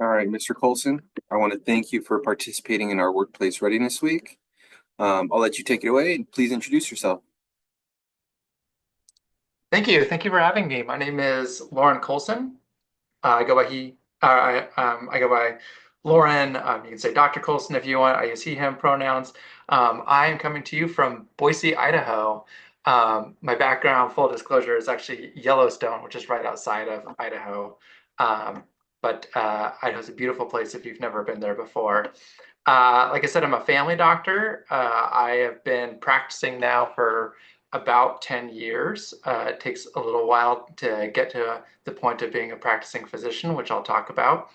All right, Mr. Colson, I want to thank you for participating in our Workplace Readiness Week. I'll let you take it away and please introduce yourself. Thank you. Thank you for having me. My name is Loren Colson. I go by I go by Loren. You can say Dr. Colson if you want. I use he, him pronouns. I am coming to you from Boise, Idaho. My background, full disclosure, is actually Yellowstone, which is right outside of Idaho. Um, but Idaho's a beautiful place if you've never been there before. Like I said, I'm a family doctor. I have been practicing now for about 10 years. It takes a little while to get to the point of being a practicing physician, which I'll talk about.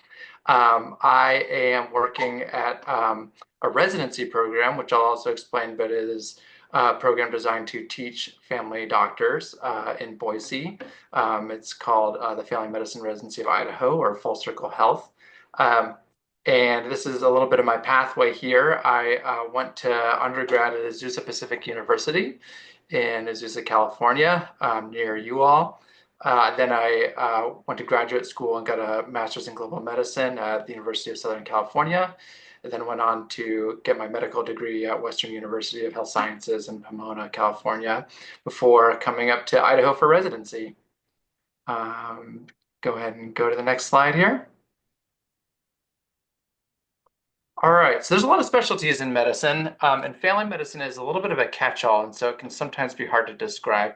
I am working at a residency program, which I'll also explain, but it is a program designed to teach family doctors in Boise. It's called the Family Medicine Residency of Idaho, or Full Circle Health. Um, and this is a little bit of my pathway here. I went to undergrad at Azusa Pacific University in Azusa, California, near you all. Then I went to graduate school and got a master's in global medicine at the University of Southern California. And then went on to get my medical degree at Western University of Health Sciences in Pomona, California, before coming up to Idaho for residency. Um, Go ahead and go to the next slide here. All right, so there's a lot of specialties in medicine, and family medicine is a little bit of a catch-all, and so it can sometimes be hard to describe.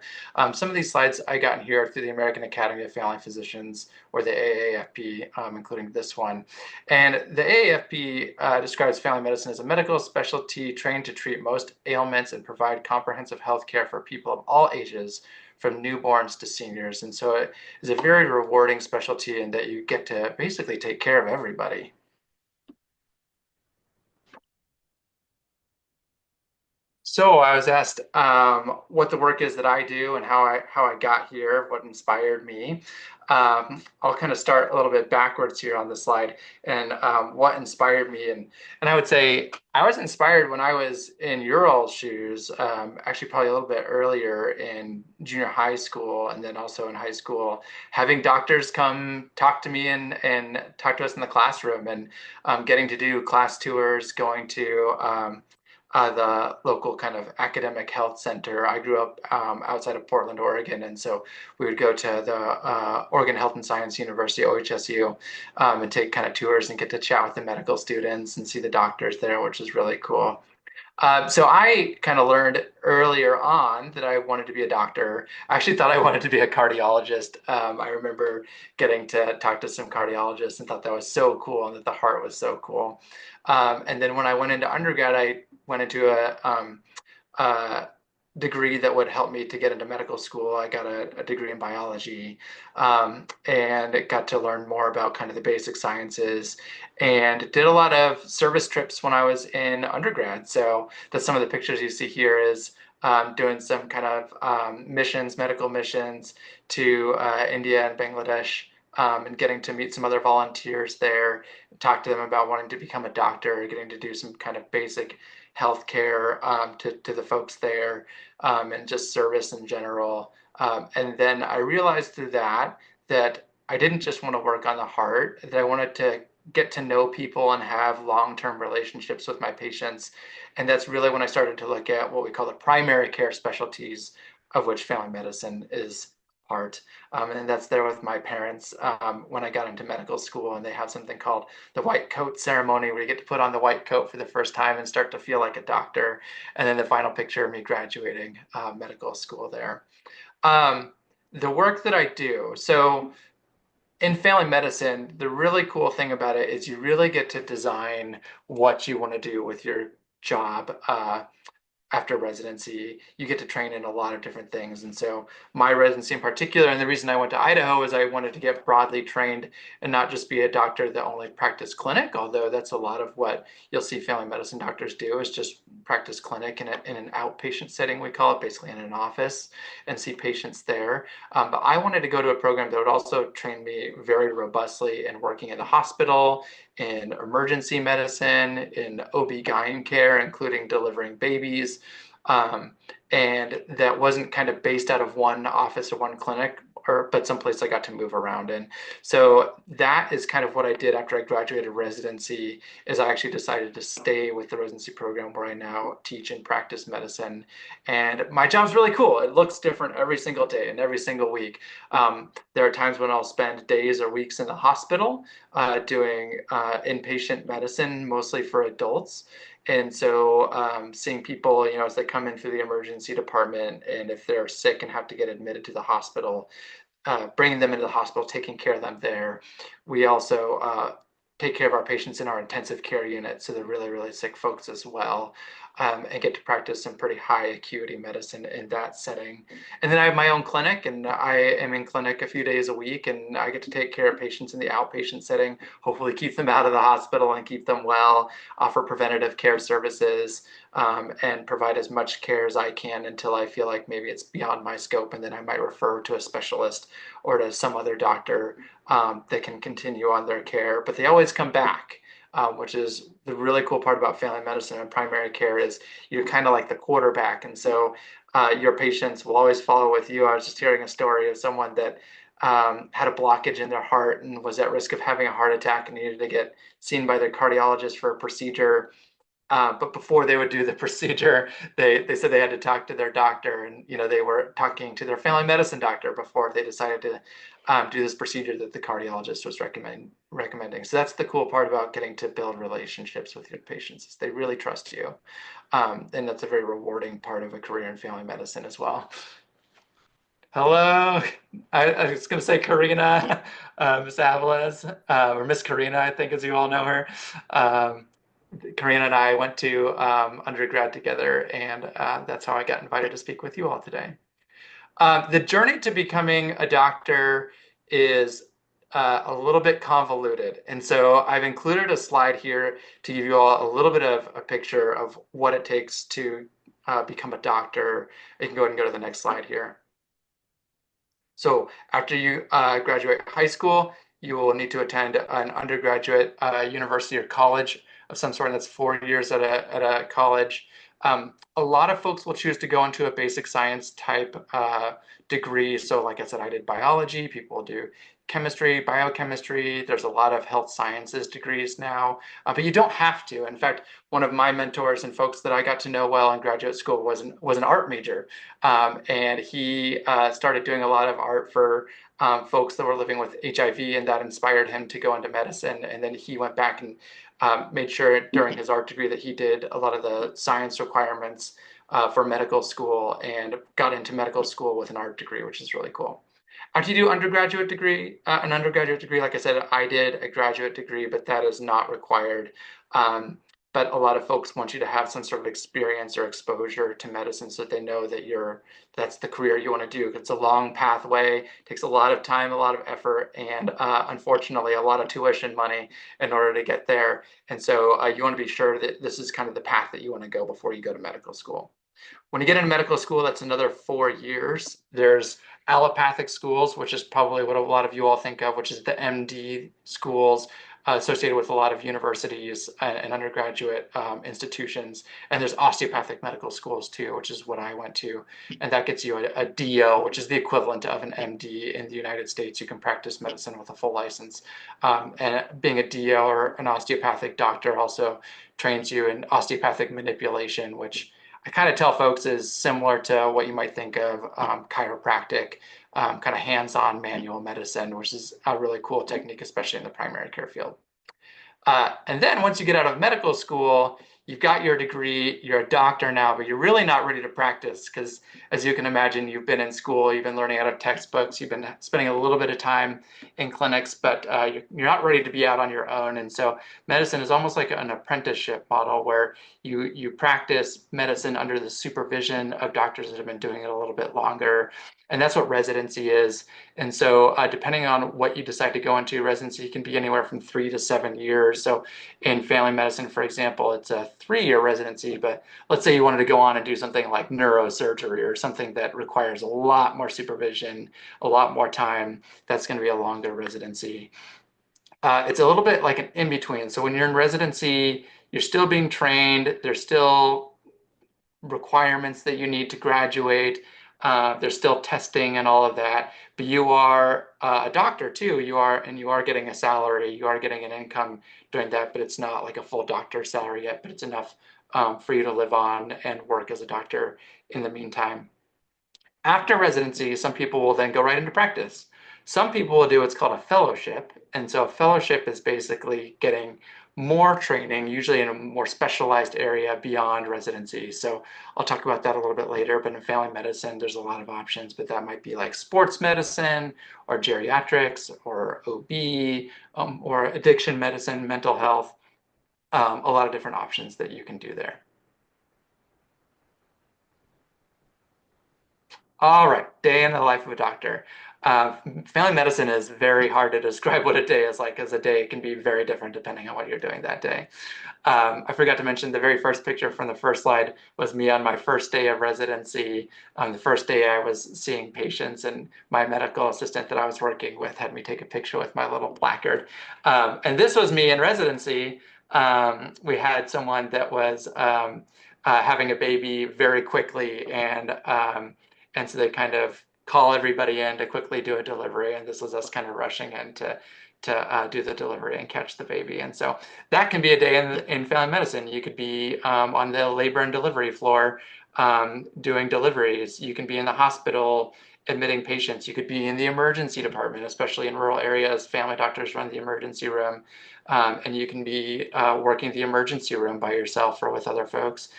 Some of these slides I got in here through the American Academy of Family Physicians, or the AAFP, including this one. And the AAFP describes family medicine as a medical specialty trained to treat most ailments and provide comprehensive health care for people of all ages, from newborns to seniors. And so it is a very rewarding specialty in that you get to basically take care of everybody. So I was asked what the work is that I do and how I got here, what inspired me. I'll kind of start a little bit backwards here on the slide and what inspired me. And I would say I was inspired when I was in your all's shoes, actually probably a little bit earlier in junior high school and then also in high school, having doctors come talk to me and talk to us in the classroom and getting to do class tours, going to the local kind of academic health center. I grew up outside of Portland, Oregon, and so we would go to the Oregon Health and Science University, OHSU, and take kind of tours and get to chat with the medical students and see the doctors there, which was really cool. So I kind of learned earlier on that I wanted to be a doctor. I actually thought I wanted to be a cardiologist. I remember getting to talk to some cardiologists and thought that was so cool and that the heart was so cool. And then when I went into undergrad, I went into a degree that would help me to get into medical school. I got a degree in biology, and it got to learn more about kind of the basic sciences and did a lot of service trips when I was in undergrad. So that's some of the pictures you see here is doing some kind of missions, medical missions to India and Bangladesh. And getting to meet some other volunteers there, talk to them about wanting to become a doctor, getting to do some kind of basic healthcare to the folks there, and just service in general. And then I realized through that I didn't just want to work on the heart, that I wanted to get to know people and have long-term relationships with my patients. And that's really when I started to look at what we call the primary care specialties, of which family medicine is part. And that's there with my parents when I got into medical school, and they have something called the white coat ceremony, where you get to put on the white coat for the first time and start to feel like a doctor. And then the final picture of me graduating medical school there. Um, the work that I do, so in family medicine, the really cool thing about it is you really get to design what you want to do with your job. After residency, you get to train in a lot of different things. And so my residency in particular, and the reason I went to Idaho is I wanted to get broadly trained and not just be a doctor that only practiced clinic, although that's a lot of what you'll see family medicine doctors do is just practice clinic in an outpatient setting, we call it, basically in an office, and see patients there. But I wanted to go to a program that would also train me very robustly in working in the hospital, in emergency medicine, in OB/GYN care, including delivering babies. Um, and that wasn't kind of based out of one office or one clinic, but someplace I got to move around in. So that is kind of what I did after I graduated residency, is I actually decided to stay with the residency program where I now teach and practice medicine. And my job's really cool. It looks different every single day and every single week. There are times when I'll spend days or weeks in the hospital doing inpatient medicine, mostly for adults. And so seeing people, as they come in through the emergency department, and if they're sick and have to get admitted to the hospital, bringing them into the hospital, taking care of them there. We also take care of our patients in our intensive care unit, so they're really, really sick folks as well, and get to practice some pretty high acuity medicine in that setting. And then I have my own clinic, and I am in clinic a few days a week, and I get to take care of patients in the outpatient setting, hopefully keep them out of the hospital and keep them well, offer preventative care services, and provide as much care as I can until I feel like maybe it's beyond my scope, and then I might refer to a specialist or to some other doctor that can continue on their care. But they always come back, which is the really cool part about family medicine and primary care, is you're kind of like the quarterback. And so your patients will always follow with you. I was just hearing a story of someone that had a blockage in their heart and was at risk of having a heart attack and needed to get seen by their cardiologist for a procedure. But before they would do the procedure, they said they had to talk to their doctor, and they were talking to their family medicine doctor before they decided to do this procedure that the cardiologist was recommending. So that's the cool part about getting to build relationships with your patients, is they really trust you, and that's a very rewarding part of a career in family medicine as well. Hello, I was going to say Karina, Miss Avalos, or Miss Karina, I think, as you all know her. Karina and I went to undergrad together, and that's how I got invited to speak with you all today. The journey to becoming a doctor is a little bit convoluted. And so I've included a slide here to give you all a little bit of a picture of what it takes to become a doctor. You can go ahead and go to the next slide here. So after you graduate high school, you will need to attend an undergraduate university or college of some sort. That's 4 years at a college. A lot of folks will choose to go into a basic science type degree. So like I said, I did biology. People do chemistry, biochemistry. There's a lot of health sciences degrees now, but you don't have to. In fact, one of my mentors and folks that I got to know well in graduate school was an art major, and he started doing a lot of art for folks that were living with HIV, and that inspired him to go into medicine. And then he went back and made sure during his art degree that he did a lot of the science requirements for medical school, and got into medical school with an art degree, which is really cool. After you do an undergraduate degree, like I said, I did a graduate degree, but that is not required. But a lot of folks want you to have some sort of experience or exposure to medicine so that they know that that's the career you want to do. It's a long pathway, takes a lot of time, a lot of effort, and unfortunately, a lot of tuition money in order to get there. And so you want to be sure that this is kind of the path that you want to go before you go to medical school. When you get into medical school, that's another 4 years. There's allopathic schools, which is probably what a lot of you all think of, which is the MD schools associated with a lot of universities and undergraduate institutions. And there's osteopathic medical schools too, which is what I went to. And that gets you a DO, which is the equivalent of an MD in the United States. You can practice medicine with a full license. And being a DO or an osteopathic doctor also trains you in osteopathic manipulation, which I kind of tell folks is similar to what you might think of chiropractic, kind of hands-on manual medicine, which is a really cool technique, especially in the primary care field. And then once you get out of medical school, you've got your degree, you're a doctor now, but you're really not ready to practice because, as you can imagine, you've been in school, you've been learning out of textbooks, you've been spending a little bit of time in clinics, but you're not ready to be out on your own. And so medicine is almost like an apprenticeship model where you practice medicine under the supervision of doctors that have been doing it a little bit longer. And that's what residency is. And so depending on what you decide to go into, residency can be anywhere from 3 to 7 years. So in family medicine, for example, it's a 3-year residency, but let's say you wanted to go on and do something like neurosurgery or something that requires a lot more supervision, a lot more time. That's going to be a longer residency. It's a little bit like an in-between. So when you're in residency, you're still being trained. There's still requirements that you need to graduate. There's still testing and all of that, but you are a doctor too. You are getting a salary. You are getting an income doing that, but it's not like a full doctor salary yet, but it's enough for you to live on and work as a doctor in the meantime. After residency, some people will then go right into practice. Some people will do what's called a fellowship. And so a fellowship is basically getting more training, usually in a more specialized area beyond residency. So I'll talk about that a little bit later. But in family medicine, there's a lot of options, but that might be like sports medicine or geriatrics or OB or addiction medicine, mental health, a lot of different options that you can do there. All right, day in the life of a doctor. Uh, Family medicine is very hard to describe what a day is like, because a day can be very different depending on what you're doing that day. I forgot to mention the very first picture from the first slide was me on my first day of residency. The first day I was seeing patients, and my medical assistant that I was working with had me take a picture with my little placard. And this was me in residency. We had someone that was having a baby very quickly, and so they kind of call everybody in to quickly do a delivery. And this was us kind of rushing in to do the delivery and catch the baby. And so that can be a day in family medicine. You could be on the labor and delivery floor doing deliveries. You can be in the hospital admitting patients. You could be in the emergency department, especially in rural areas. Family doctors run the emergency room. And you can be working the emergency room by yourself or with other folks.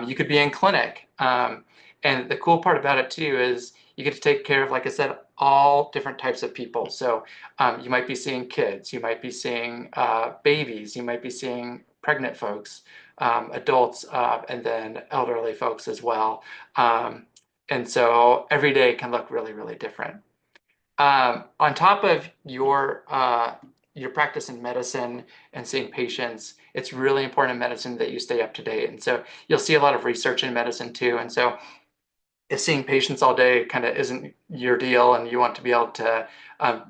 You could be in clinic. And the cool part about it too is you get to take care of, like I said, all different types of people. So you might be seeing kids, you might be seeing babies, you might be seeing pregnant folks, adults, and then elderly folks as well. And so every day can look really, really different. On top of your practice in medicine and seeing patients, it's really important in medicine that you stay up to date. And so you'll see a lot of research in medicine too. And so if seeing patients all day kind of isn't your deal and you want to be able to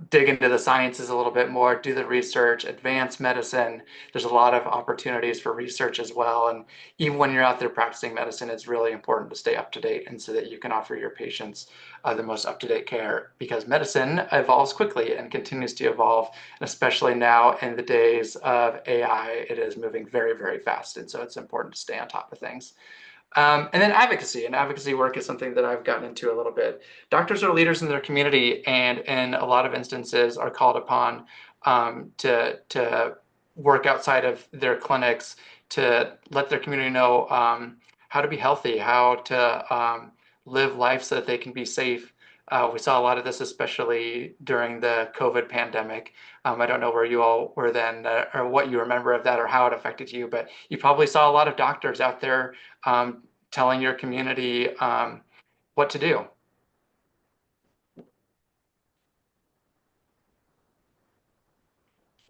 dig into the sciences a little bit more, do the research, advance medicine, there's a lot of opportunities for research as well. And even when you're out there practicing medicine, it's really important to stay up to date and so that you can offer your patients the most up-to-date care, because medicine evolves quickly and continues to evolve. And especially now in the days of AI, it is moving very, very fast. And so it's important to stay on top of things. And then advocacy. And advocacy work is something that I've gotten into a little bit. Doctors are leaders in their community, and in a lot of instances are called upon to work outside of their clinics to let their community know how to be healthy, how to live life so that they can be safe. We saw a lot of this, especially during the COVID pandemic. I don't know where you all were then, or what you remember of that, or how it affected you, but you probably saw a lot of doctors out there telling your community what to do.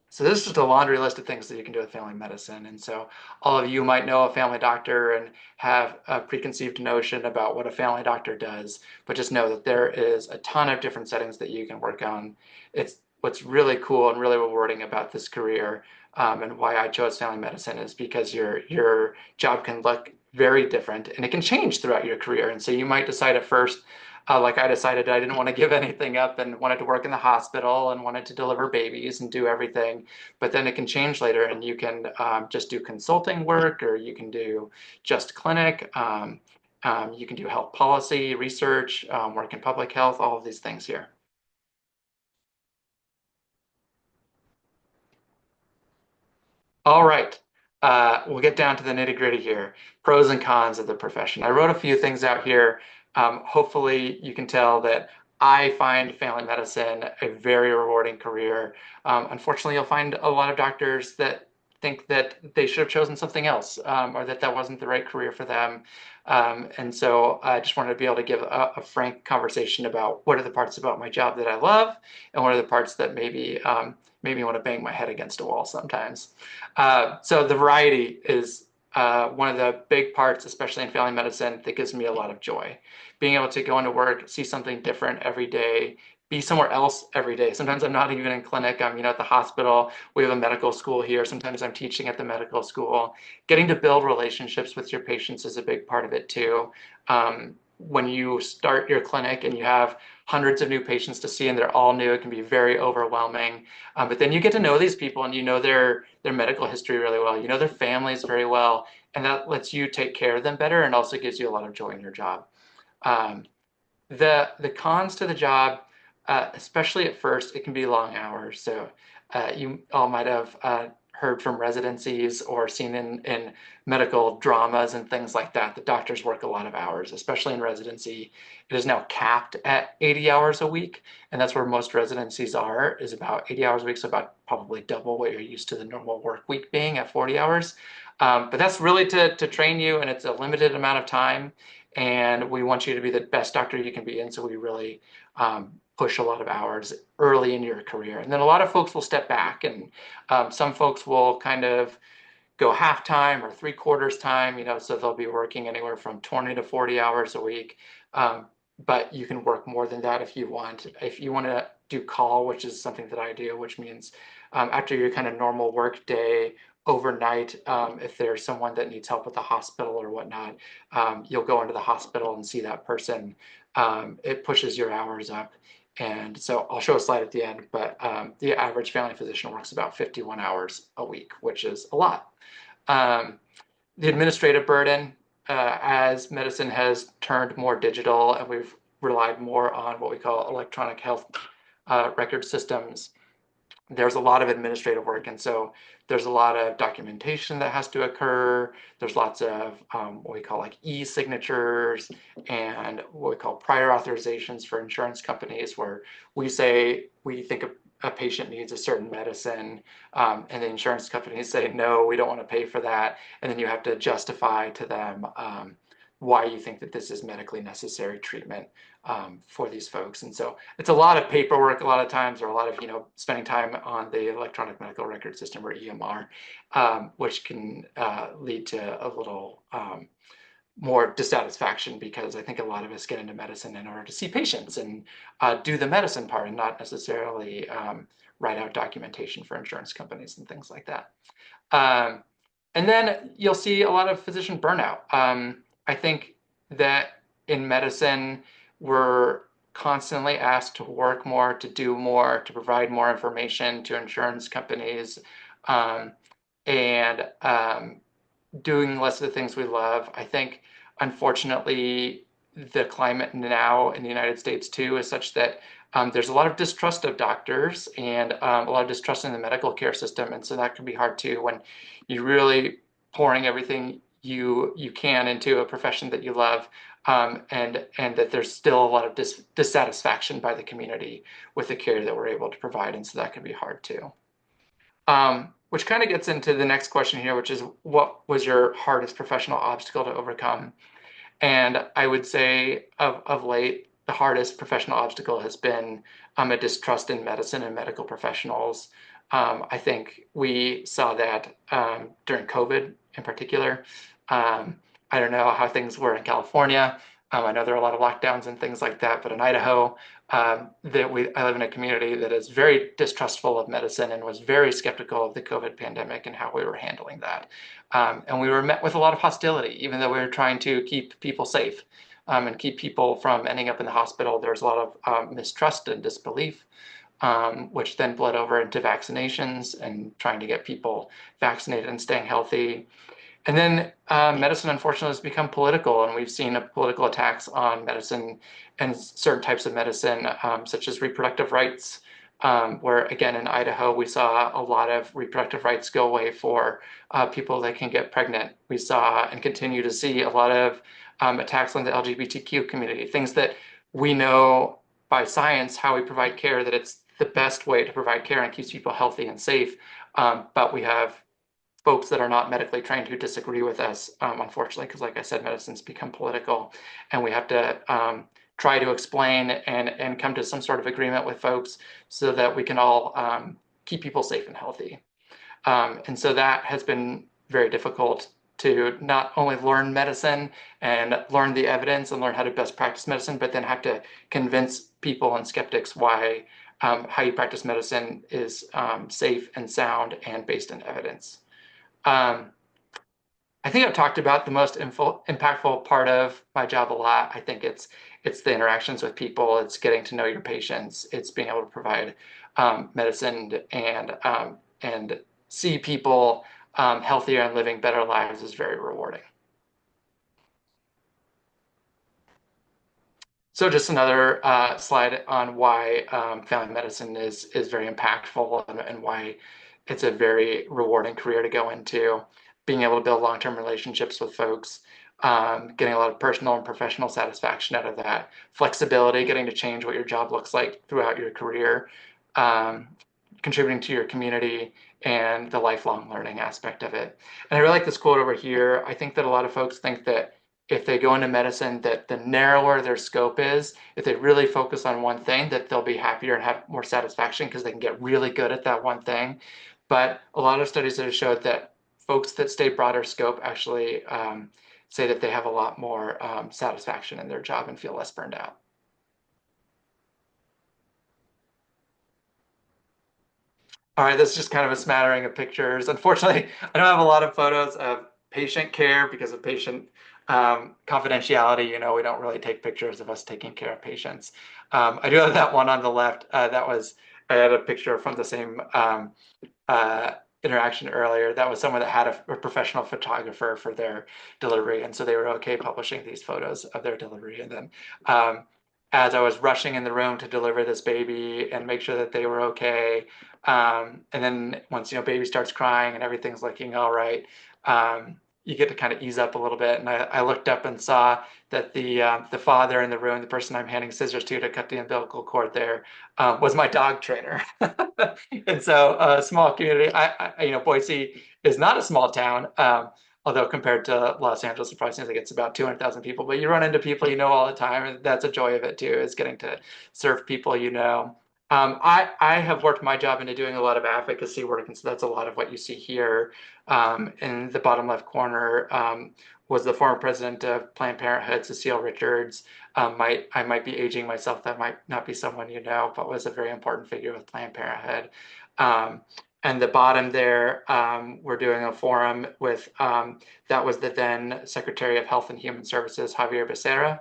So this is just a laundry list of things that you can do with family medicine. And so all of you might know a family doctor and have a preconceived notion about what a family doctor does, but just know that there is a ton of different settings that you can work on. It's what's really cool and really rewarding about this career, and why I chose family medicine, is because your job can look very different and it can change throughout your career. And so you might decide at first, like I decided I didn't want to give anything up and wanted to work in the hospital and wanted to deliver babies and do everything. But then it can change later, and you can just do consulting work, or you can do just clinic. You can do health policy, research, work in public health, all of these things here. All right. We'll get down to the nitty gritty here. Pros and cons of the profession. I wrote a few things out here. Hopefully, you can tell that I find family medicine a very rewarding career. Unfortunately, you'll find a lot of doctors that think that they should have chosen something else, or that that wasn't the right career for them. And so I just wanted to be able to give a frank conversation about what are the parts about my job that I love, and what are the parts that maybe make me want to bang my head against a wall sometimes. So the variety is one of the big parts, especially in family medicine, that gives me a lot of joy. Being able to go into work, see something different every day, be somewhere else every day. Sometimes I'm not even in clinic. I'm, at the hospital. We have a medical school here. Sometimes I'm teaching at the medical school. Getting to build relationships with your patients is a big part of it too. when you start your clinic and you have hundreds of new patients to see and they're all new, it can be very overwhelming. But then you get to know these people and you know their medical history really well. You know their families very well, and that lets you take care of them better and also gives you a lot of joy in your job. Um, the cons to the job, especially at first, it can be long hours. So you all might have heard from residencies or seen in medical dramas and things like that. The doctors work a lot of hours, especially in residency. It is now capped at 80 hours a week, and that's where most residencies are, is about 80 hours a week, so about probably double what you're used to the normal work week being at 40 hours. But that's really to train you, and it's a limited amount of time, and we want you to be the best doctor you can be. And so we really push a lot of hours early in your career. And then a lot of folks will step back, and some folks will kind of go half time or 3/4 time, so they'll be working anywhere from 20 to 40 hours a week. Um, but you can work more than that if you want. If you want to do call, which is something that I do, which means after your kind of normal work day, overnight, if there's someone that needs help at the hospital or whatnot, you'll go into the hospital and see that person. It pushes your hours up. And so I'll show a slide at the end, but the average family physician works about 51 hours a week, which is a lot. Um, the administrative burden, as medicine has turned more digital and we've relied more on what we call electronic health record systems, there's a lot of administrative work. And so there's a lot of documentation that has to occur. There's lots of what we call like e-signatures and what we call prior authorizations for insurance companies, where we say we think a patient needs a certain medicine, and the insurance companies say, no, we don't want to pay for that. And then you have to justify to them why you think that this is medically necessary treatment for these folks. And so it's a lot of paperwork a lot of times, or a lot of, spending time on the electronic medical record system, or EMR, which can lead to a little more dissatisfaction, because I think a lot of us get into medicine in order to see patients and do the medicine part, and not necessarily write out documentation for insurance companies and things like that. Um, and then you'll see a lot of physician burnout. I think that in medicine, we're constantly asked to work more, to do more, to provide more information to insurance companies, um, and doing less of the things we love. I think, unfortunately, the climate now in the United States too is such that there's a lot of distrust of doctors, and a lot of distrust in the medical care system. And so that can be hard too, when you're really pouring everything you can into a profession that you love, and that there's still a lot of dissatisfaction by the community with the care that we're able to provide. And so that can be hard too. Which kind of gets into the next question here, which is, what was your hardest professional obstacle to overcome? And I would say of late, the hardest professional obstacle has been a distrust in medicine and medical professionals. I think we saw that during COVID in particular. I don't know how things were in California. I know there are a lot of lockdowns and things like that, but in Idaho, I live in a community that is very distrustful of medicine and was very skeptical of the COVID pandemic and how we were handling that. And we were met with a lot of hostility, even though we were trying to keep people safe, and keep people from ending up in the hospital. There was a lot of mistrust and disbelief, which then bled over into vaccinations and trying to get people vaccinated and staying healthy. And then medicine, unfortunately, has become political, and we've seen political attacks on medicine and certain types of medicine, such as reproductive rights, where, again, in Idaho, we saw a lot of reproductive rights go away for people that can get pregnant. We saw and continue to see a lot of attacks on the LGBTQ community, things that we know by science, how we provide care, that it's the best way to provide care and keeps people healthy and safe. But we have folks that are not medically trained who disagree with us, unfortunately, because, like I said, medicine's become political, and we have to try to explain and come to some sort of agreement with folks so that we can all keep people safe and healthy. And so that has been very difficult, to not only learn medicine and learn the evidence and learn how to best practice medicine, but then have to convince people and skeptics why how you practice medicine is safe and sound and based in evidence. Um, I I think I've talked about the most impactful part of my job a lot. I think it's the interactions with people. It's getting to know your patients. It's being able to provide medicine and see people healthier and living better lives is very rewarding. So just another slide on why family medicine is very impactful and why it's a very rewarding career to go into. Being able to build long-term relationships with folks, getting a lot of personal and professional satisfaction out of that. Flexibility, getting to change what your job looks like throughout your career, um, contributing to your community, and the lifelong learning aspect of it. And I really like this quote over here. I think that a lot of folks think that if they go into medicine, that the narrower their scope is, if they really focus on one thing, that they'll be happier and have more satisfaction because they can get really good at that one thing. But a lot of studies that have showed that folks that stay broader scope actually say that they have a lot more satisfaction in their job and feel less burned out. All right, this is just kind of a smattering of pictures. Unfortunately, I don't have a lot of photos of patient care because of patient confidentiality. We don't really take pictures of us taking care of patients. I do have that one on the left. I had a picture from the same uh, interaction earlier. That was someone that had a professional photographer for their delivery, and so they were okay publishing these photos of their delivery. And then, as I was rushing in the room to deliver this baby and make sure that they were okay, and then once baby starts crying and everything's looking all right, you get to kind of ease up a little bit. And I looked up and saw that the father in the room, the person I'm handing scissors to cut the umbilical cord there, was my dog trainer. And so a small community, Boise is not a small town, although compared to Los Angeles, it probably seems like it's about 200,000 people, but you run into people all the time, and that's a joy of it too, is getting to serve people. I have worked my job into doing a lot of advocacy work, and so that's a lot of what you see here. In the bottom left corner was the former president of Planned Parenthood, Cecile Richards. I might be aging myself. That might not be someone but was a very important figure with Planned Parenthood. Um, and the bottom there, we're doing a forum with, that was the then Secretary of Health and Human Services, Javier Becerra,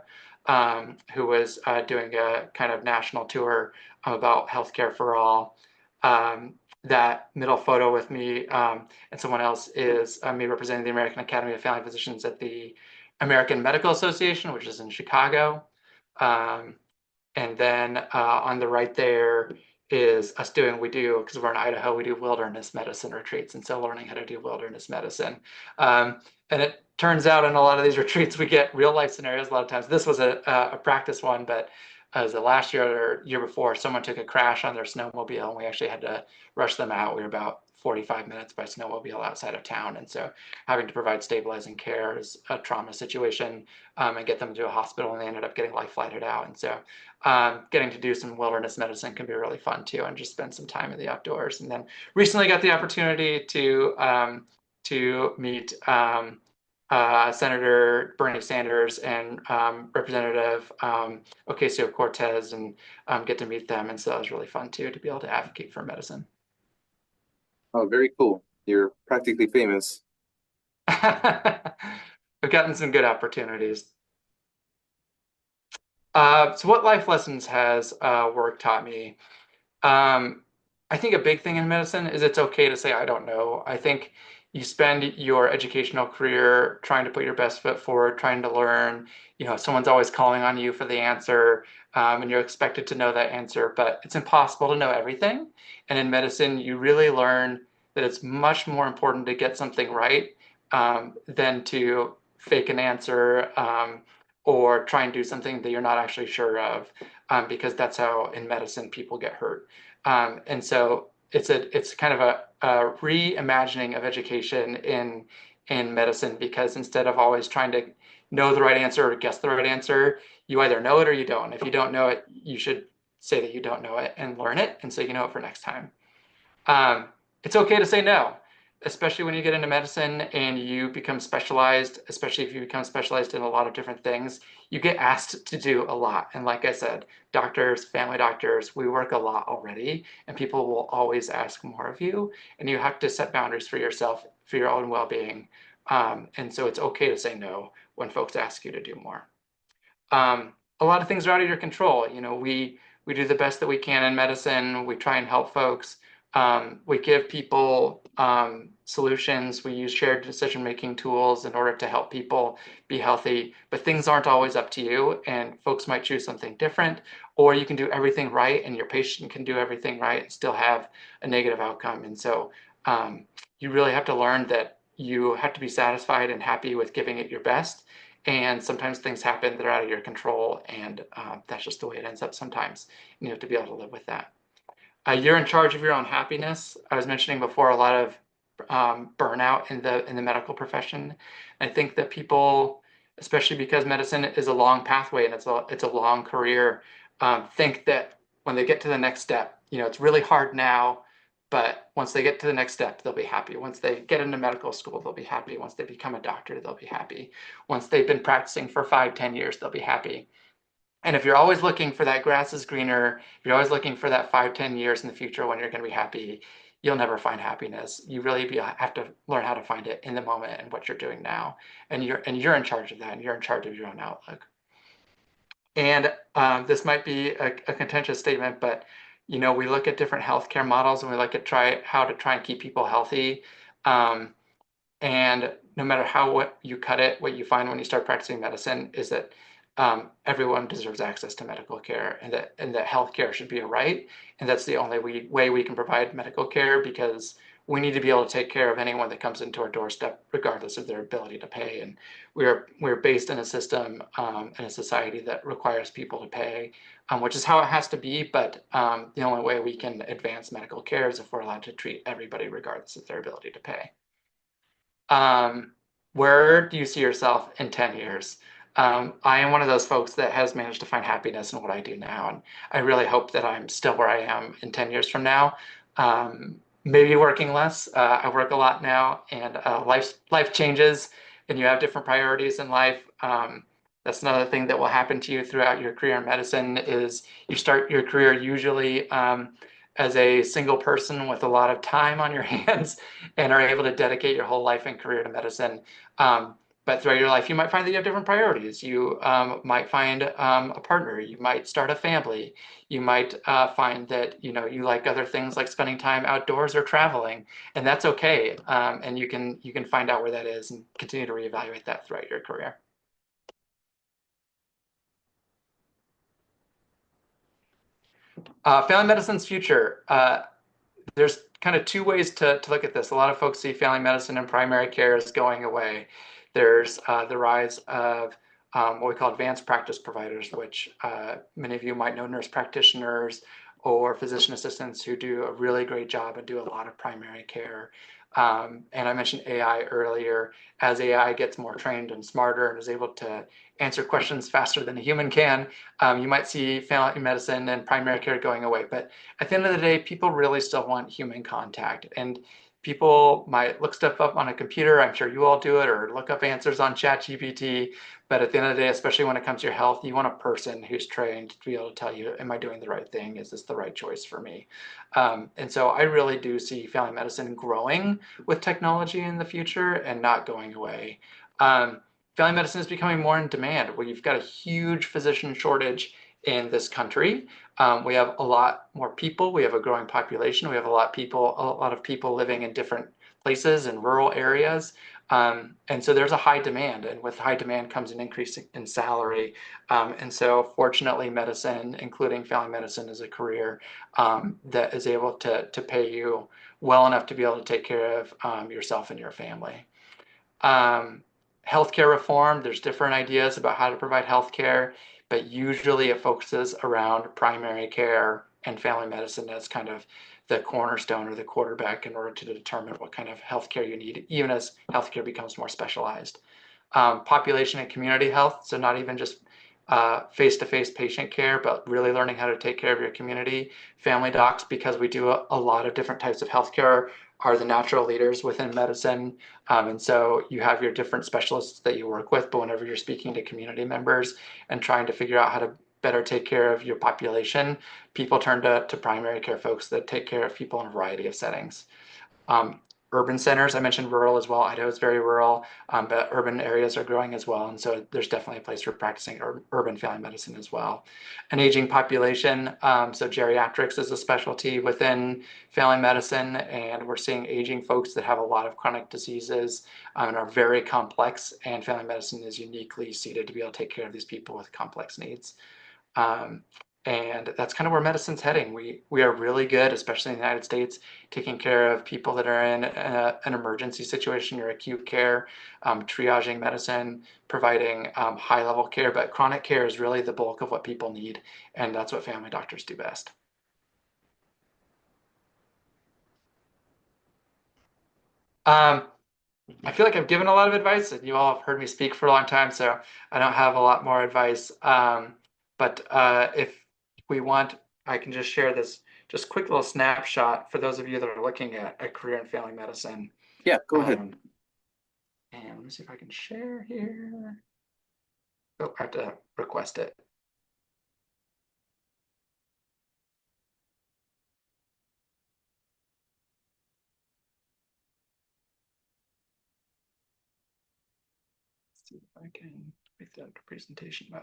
who was doing a kind of national tour about healthcare for all. That middle photo with me and someone else is me representing the American Academy of Family Physicians at the American Medical Association, which is in Chicago. Um, and then on the right there is us because we're in Idaho, we do wilderness medicine retreats. And so learning how to do wilderness medicine. And it turns out in a lot of these retreats, we get real life scenarios a lot of times. This was a practice one, but as the last year or year before, someone took a crash on their snowmobile and we actually had to rush them out. We were about 45 minutes by snowmobile outside of town. And so having to provide stabilizing care is a trauma situation and get them to a hospital, and they ended up getting life flighted out. And so getting to do some wilderness medicine can be really fun too, and just spend some time in the outdoors. And then recently got the opportunity to meet Senator Bernie Sanders and Representative Ocasio-Cortez and get to meet them. And so that was really fun too, to be able to advocate for medicine. Oh, very cool. You're practically famous. I've gotten some good opportunities. So what life lessons has work taught me? Um, I think a big thing in medicine is it's okay to say, I don't know. I think you spend your educational career trying to put your best foot forward, trying to learn. Someone's always calling on you for the answer, and you're expected to know that answer, but it's impossible to know everything. And in medicine, you really learn that it's much more important to get something right than to fake an answer or try and do something that you're not actually sure of, because that's how in medicine people get hurt. And so it's kind of a reimagining of education in medicine, because instead of always trying to know the right answer or guess the right answer, you either know it or you don't. If you don't know it, you should say that you don't know it and learn it, and so you know it for next time. It's okay to say no, especially when you get into medicine and you become specialized, especially if you become specialized in a lot of different things. You get asked to do a lot. And like I said, doctors, family doctors, we work a lot already, and people will always ask more of you. And you have to set boundaries for yourself, for your own well-being, And so it's okay to say no when folks ask you to do more. A lot of things are out of your control. We do the best that we can in medicine. We try and help folks. We give people solutions. We use shared decision-making tools in order to help people be healthy. But things aren't always up to you, and folks might choose something different, or you can do everything right, and your patient can do everything right and still have a negative outcome. And so you really have to learn that you have to be satisfied and happy with giving it your best. And sometimes things happen that are out of your control, and that's just the way it ends up sometimes. And you have to be able to live with that. You're in charge of your own happiness. I was mentioning before a lot of burnout in the medical profession. I think that people, especially because medicine is a long pathway and it's a long career, think that when they get to the next step, it's really hard now, but once they get to the next step, they'll be happy. Once they get into medical school, they'll be happy. Once they become a doctor, they'll be happy. Once they've been practicing for 5, 10 years, they'll be happy. And if you're always looking for that grass is greener, if you're always looking for that 5, 10 years in the future when you're going to be happy, you'll never find happiness. You really have to learn how to find it in the moment and what you're doing now. And you're in charge of that, and you're in charge of your own outlook. And this might be a contentious statement, but we look at different healthcare models and we look at how to try and keep people healthy. Um, and no matter what you cut it, what you find when you start practicing medicine is that everyone deserves access to medical care, and that healthcare should be a right. And that's the only way we can provide medical care, because we need to be able to take care of anyone that comes into our doorstep, regardless of their ability to pay. And we're based in a system, in a society that requires people to pay, which is how it has to be. But the only way we can advance medical care is if we're allowed to treat everybody regardless of their ability to pay. Um, where do you see yourself in 10 years? I am one of those folks that has managed to find happiness in what I do now. And I really hope that I'm still where I am in 10 years from now. Maybe working less. I work a lot now, and life changes and you have different priorities in life. That's another thing that will happen to you throughout your career in medicine is you start your career usually as a single person with a lot of time on your hands and are able to dedicate your whole life and career to medicine. But throughout your life, you might find that you have different priorities. You might find a partner. You might start a family. You might find that you like other things like spending time outdoors or traveling, and that's okay. And you can find out where that is and continue to reevaluate that throughout your career. Family medicine's future. There's kind of two ways to look at this. A lot of folks see family medicine and primary care as going away. There's the rise of what we call advanced practice providers, which many of you might know, nurse practitioners or physician assistants who do a really great job and do a lot of primary care. And I mentioned AI earlier. As AI gets more trained and smarter and is able to answer questions faster than a human can, you might see family medicine and primary care going away. But at the end of the day, people really still want human contact. And people might look stuff up on a computer. I'm sure you all do it, or look up answers on ChatGPT. But at the end of the day, especially when it comes to your health, you want a person who's trained to be able to tell you, am I doing the right thing? Is this the right choice for me? And so I really do see family medicine growing with technology in the future and not going away. Family medicine is becoming more in demand. We've got a huge physician shortage in this country. We have a lot more people. We have a growing population. We have a lot of people living in different places and rural areas. And so there's a high demand, and with high demand comes an increase in salary. And so fortunately, medicine, including family medicine, is a career that is able to pay you well enough to be able to take care of yourself and your family. Healthcare reform, there's different ideas about how to provide healthcare, but usually it focuses around primary care and family medicine as kind of the cornerstone or the quarterback in order to determine what kind of healthcare you need, even as healthcare becomes more specialized. Population and community health, so not even just face-to-face patient care, but really learning how to take care of your community. Family docs, because we do a lot of different types of healthcare, are the natural leaders within medicine. And so you have your different specialists that you work with, but whenever you're speaking to community members and trying to figure out how to better take care of your population, people turn to primary care folks that take care of people in a variety of settings. urban centers. I mentioned rural as well. Idaho is very rural, but urban areas are growing as well. And so there's definitely a place for practicing urban family medicine as well. An aging population, so geriatrics is a specialty within family medicine, and we're seeing aging folks that have a lot of chronic diseases and are very complex, and family medicine is uniquely suited to be able to take care of these people with complex needs. Um, and that's kind of where medicine's heading. We are really good, especially in the United States, taking care of people that are in an emergency situation or acute care, triaging medicine, providing high level care. But chronic care is really the bulk of what people need, and that's what family doctors do best. Um, I feel like I've given a lot of advice, and you all have heard me speak for a long time, so I don't have a lot more advice. But if we want, I can just share this just quick little snapshot for those of you that are looking at a career in family medicine. Yeah, go ahead. Um, and let me see if I can share here. Oh, I have to request it. Let's see if I can make that into presentation mode.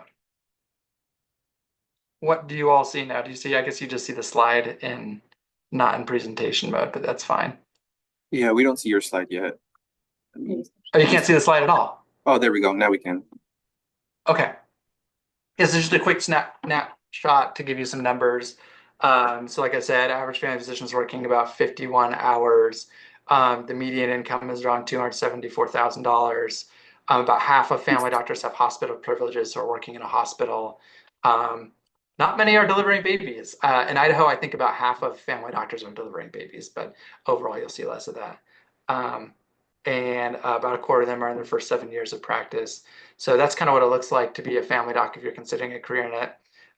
What do you all see now? Do you see, I guess you just see the slide in not in presentation mode, but that's fine. Yeah, we don't see your slide yet. Oh, you can't see the slide at all. Oh, there we go. Now we can. Okay. This is just a quick snapshot to give you some numbers. So like I said, average family physician is working about 51 hours. The median income is around $274,000. About half of family doctors have hospital privileges or working in a hospital. Um, Not many are delivering babies. In Idaho, I think about half of family doctors are delivering babies, but overall, you'll see less of that. Um, and about a quarter of them are in their first 7 years of practice. So that's kind of what it looks like to be a family doc if you're considering a career in it.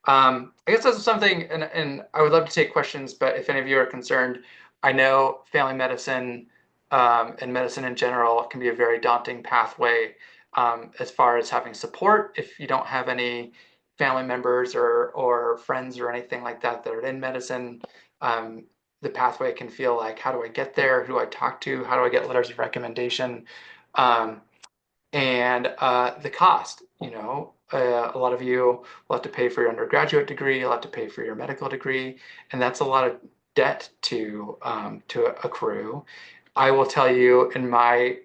I guess that's something, and I would love to take questions, but if any of you are concerned, I know family medicine and medicine in general can be a very daunting pathway as far as having support. If you don't have any family members or friends or anything like that that are in medicine, um, the pathway can feel like, how do I get there? Who do I talk to? How do I get letters of recommendation? Um, and the cost, a lot of you will have to pay for your undergraduate degree, you'll have to pay for your medical degree, and that's a lot of debt to accrue. I will tell you, in my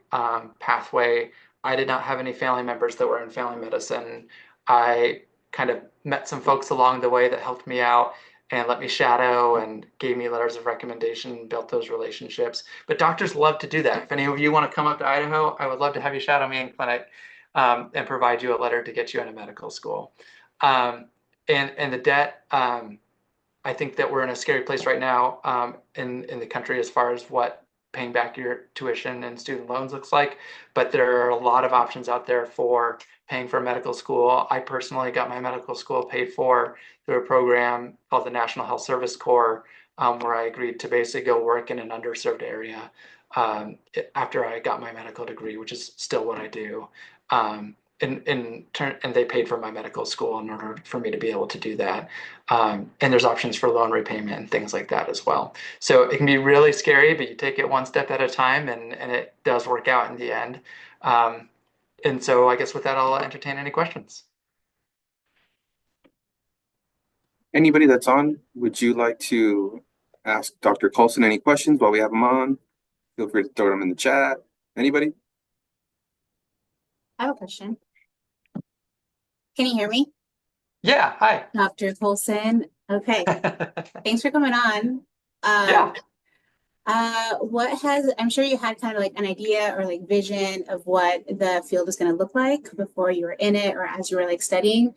pathway, I did not have any family members that were in family medicine. I kind of met some folks along the way that helped me out and let me shadow and gave me letters of recommendation, built those relationships. But doctors love to do that. If any of you want to come up to Idaho, I would love to have you shadow me in clinic and provide you a letter to get you into medical school. And the debt, I think that we're in a scary place right now in the country as far as what paying back your tuition and student loans looks like. But there are a lot of options out there for paying for medical school. I personally got my medical school paid for through a program called the National Health Service Corps, where I agreed to basically go work in an underserved area after I got my medical degree, which is still what I do. In turn, and they paid for my medical school in order for me to be able to do that. And there's options for loan repayment and things like that as well. So it can be really scary, but you take it one step at a time, and it does work out in the end. And so I guess with that, I'll entertain any questions. Anybody that's on, would you like to ask Dr. Colson any questions while we have him on? Feel free to throw them in the chat. Anybody? I have a question. Can you hear me? Yeah, hi. Dr. Colson. Okay, thanks for coming on. Yeah. I'm sure you had kind of like an idea or like vision of what the field is going to look like before you were in it or as you were like studying.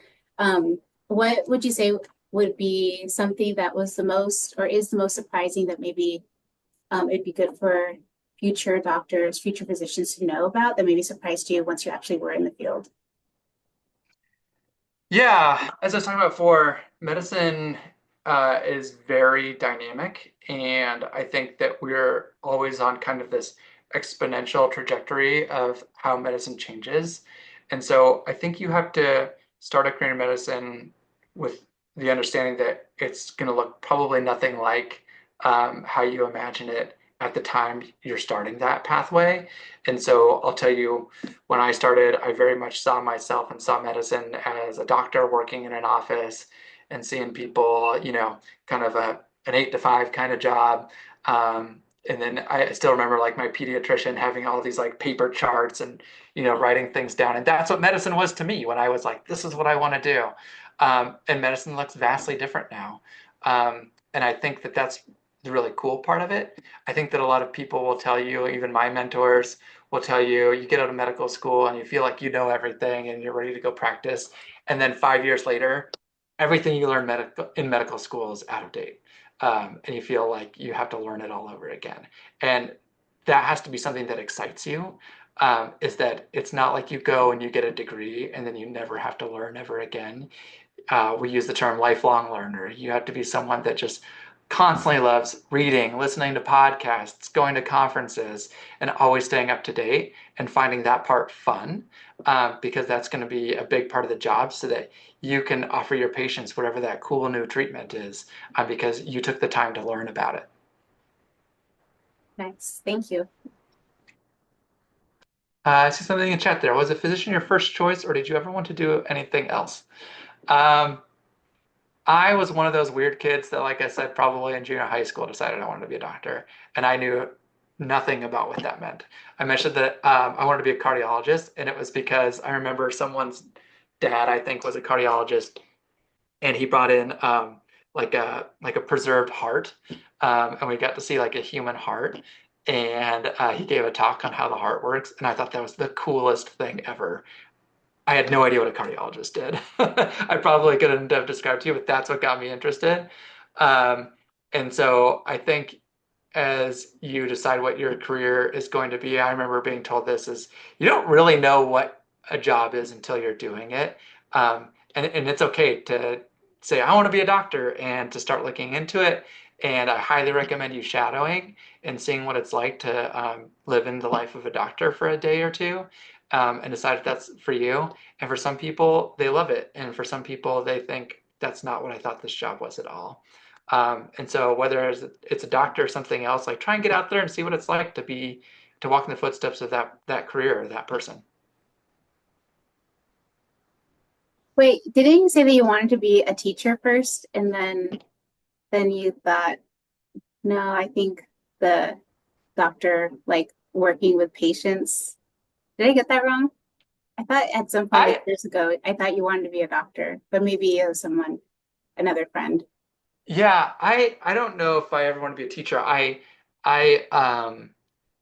What would you say would be something that was the most or is the most surprising that maybe it'd be good for future doctors, future physicians to know about that maybe surprised you once you actually were in the field? Yeah, as I was talking about before, medicine is very dynamic, and I think that we're always on kind of this exponential trajectory of how medicine changes. And so I think you have to start a career in medicine with the understanding that it's going to look probably nothing like how you imagine it at the time you're starting that pathway. And so I'll tell you, when I started, I very much saw myself and saw medicine as a doctor working in an office and seeing people, kind of an 8 to 5 kind of job. And then I still remember like my pediatrician having all these like paper charts and, writing things down. And that's what medicine was to me when I was like, this is what I want to do. And medicine looks vastly different now. And I think that that's the really cool part of it. I think that a lot of people will tell you, even my mentors will tell you, you get out of medical school and you feel like you know everything and you're ready to go practice. And then 5 years later, everything you learn in medical school is out of date. And you feel like you have to learn it all over again. And that has to be something that excites you, is that it's not like you go and you get a degree and then you never have to learn ever again. We use the term lifelong learner. You have to be someone that just constantly loves reading, listening to podcasts, going to conferences, and always staying up to date and finding that part fun, because that's going to be a big part of the job so that you can offer your patients whatever that cool new treatment is, because you took the time to learn about it. Nice. Thank you. I see something in chat there. Was a physician your first choice, or did you ever want to do anything else? I was one of those weird kids that, like I said, probably in junior high school decided I wanted to be a doctor, and I knew nothing about what that meant. I mentioned that I wanted to be a cardiologist, and it was because I remember someone's dad, I think, was a cardiologist, and he brought in like a preserved heart, and we got to see like a human heart, and he gave a talk on how the heart works, and I thought that was the coolest thing ever. I had no idea what a cardiologist did. I probably couldn't have described to you, but that's what got me interested. Um, and so I think as you decide what your career is going to be, I remember being told this is you don't really know what a job is until you're doing it. And it's okay to say, I want to be a doctor and to start looking into it. And I highly recommend you shadowing and seeing what it's like to live in the life of a doctor for a day or two, and decide if that's for you. And for some people, they love it. And for some people, they think that's not what I thought this job was at all. And so whether it's a doctor or something else, like try and get out there and see what it's like to walk in the footsteps of that career or that person. Wait, didn't you say that you wanted to be a teacher first and then you thought, no, I think the doctor, like working with patients. Did I get that wrong? I thought at some point like I years ago, I thought you wanted to be a doctor, but maybe it was another friend. Yeah, I don't know if I ever want to be a teacher. I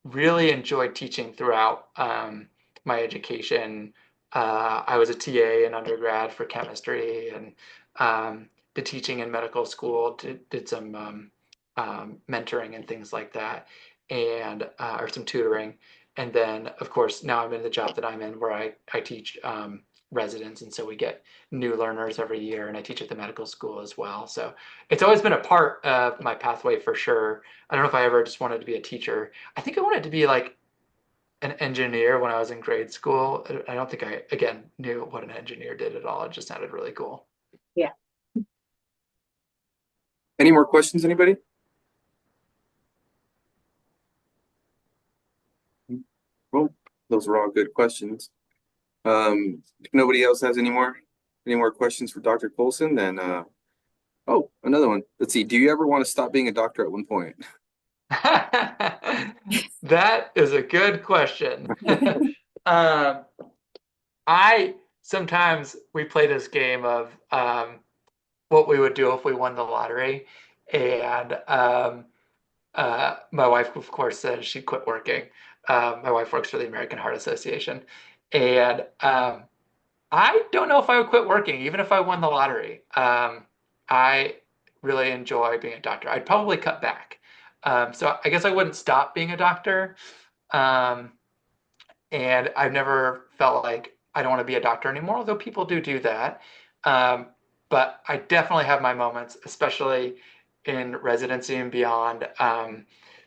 really enjoyed teaching throughout my education. I was a TA in undergrad for chemistry, and did teaching in medical school. Did some mentoring and things like that, and or some tutoring. And then, of course, now I'm in the job that I'm in, where I teach residents, and so we get new learners every year, and I teach at the medical school as well. So it's always been a part of my pathway for sure. I don't know if I ever just wanted to be a teacher. I think I wanted to be like an engineer when I was in grade school. I don't think I, again, knew what an engineer did at all. It just sounded really cool. Yeah. Any more questions, anybody? Well, those were all good questions. If nobody else has any more questions for Dr. Colson, then oh, another one. Let's see. Do you ever want to stop being a doctor at one point? That is a good question. Um, I sometimes we play this game of what we would do if we won the lottery, and my wife, of course, said she'd quit working. My wife works for the American Heart Association, and I don't know if I would quit working, even if I won the lottery. I really enjoy being a doctor. I'd probably cut back. So I guess I wouldn't stop being a doctor. Um, and I've never felt like I don't want to be a doctor anymore, although people do that. Um, but I definitely have my moments, especially in residency and beyond.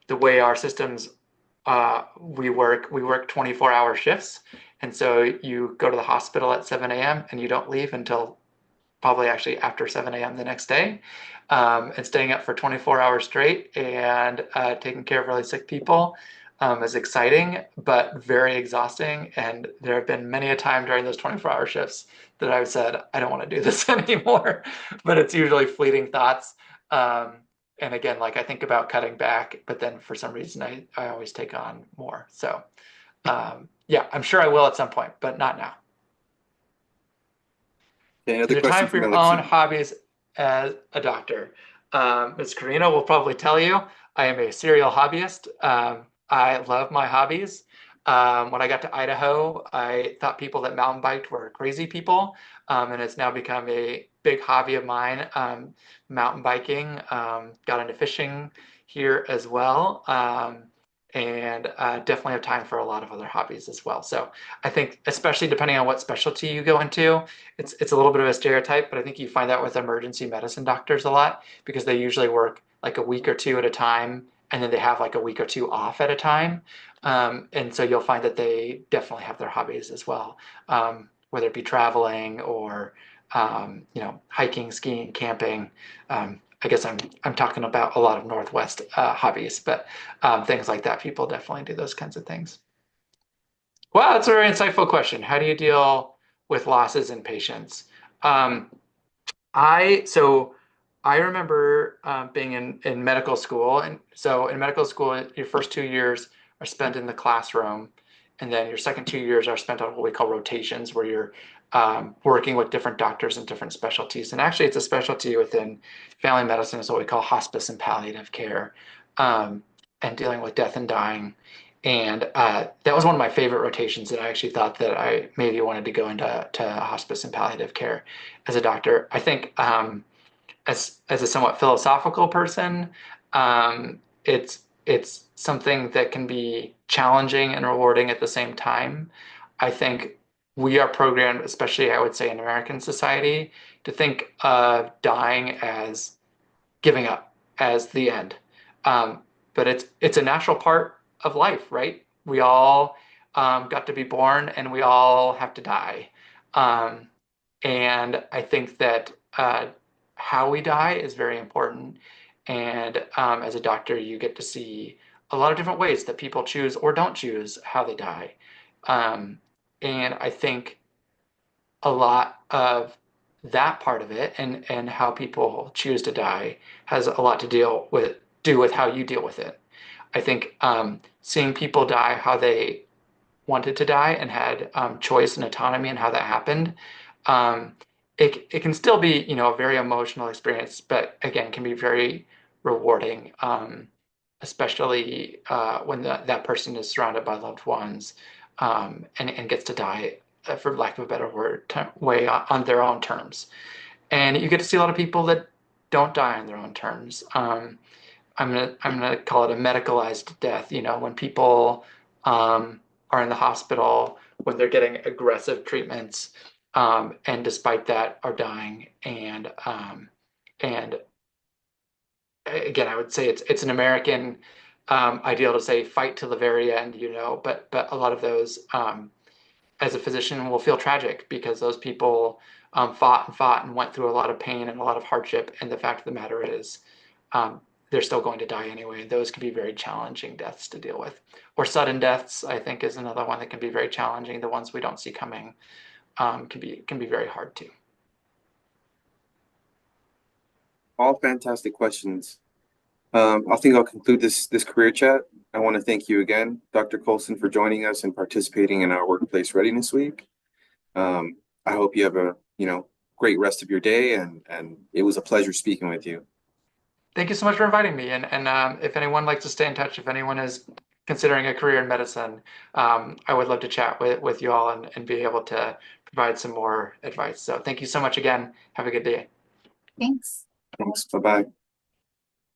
The way our systems we work 24-hour shifts, and so you go to the hospital at 7 a.m. and you don't leave until probably actually after 7 a.m. the next day, and staying up for 24 hours straight and taking care of really sick people is exciting, but very exhausting. And there have been many a time during those 24-hour shifts that I've said, I don't want to do this anymore, but it's usually fleeting thoughts. And again, like I think about cutting back, but then for some reason I always take on more. So yeah, I'm sure I will at some point, but not now. Okay, Is another there question time for from your own Alexi. hobbies as a doctor? Ms. Carino will probably tell you I am a serial hobbyist. I love my hobbies. When I got to Idaho, I thought people that mountain biked were crazy people, and it's now become a big hobby of mine. Mountain biking, got into fishing here as well, and definitely have time for a lot of other hobbies as well. So I think, especially depending on what specialty you go into, it's a little bit of a stereotype, but I think you find that with emergency medicine doctors a lot because they usually work like a week or two at a time, and then they have like a week or two off at a time. And so you'll find that they definitely have their hobbies as well, whether it be traveling or hiking, skiing, camping. I guess I'm talking about a lot of Northwest hobbies, but things like that. People definitely do those kinds of things. Wow, that's a very insightful question. How do you deal with losses in patients? Um, so I remember being in medical school, and so in medical school, your first 2 years are spent in the classroom, and then your second 2 years are spent on what we call rotations, where you're working with different doctors in different specialties. And actually, it's a specialty within family medicine, is what we call hospice and palliative care, and dealing with death and dying. And that was one of my favorite rotations that I actually thought that I maybe wanted to go into hospice and palliative care as a doctor. I think as a somewhat philosophical person, it's something that can be challenging and rewarding at the same time. I think we are programmed, especially I would say in American society, to think of dying as giving up, as the end. Um, but it's a natural part of life, right? We all got to be born and we all have to die. Um, and I think that how we die is very important. And as a doctor, you get to see a lot of different ways that people choose or don't choose how they die. Um, and I think a lot of that part of it and how people choose to die has a lot to do with how you deal with it. I think seeing people die how they wanted to die and had choice and autonomy and how that happened, um, it can still be, a very emotional experience, but again, can be very rewarding, especially when that person is surrounded by loved ones, and gets to die, for lack of a better word, way on their own terms. And you get to see a lot of people that don't die on their own terms. I'm gonna call it a medicalized death. When people are in the hospital, when they're getting aggressive treatments, and despite that are dying. And again, I would say it's an American ideal to say fight to the very end. But a lot of those, as a physician, will feel tragic because those people fought and fought and went through a lot of pain and a lot of hardship. And the fact of the matter is, they're still going to die anyway. Those can be very challenging deaths to deal with. Or sudden deaths, I think, is another one that can be very challenging. The ones we don't see coming can be very hard too. All fantastic questions. I think I'll conclude this career chat. I want to thank you again, Dr. Colson, for joining us and participating in our Workplace Readiness Week. I hope you have a great rest of your day, and it was a pleasure speaking with you. Thank you so much for inviting me. And if anyone likes to stay in touch, if anyone is considering a career in medicine, I would love to chat with you all and be able to provide some more advice. So thank you so much again. Have a good day. Thanks. Thanks. Bye-bye.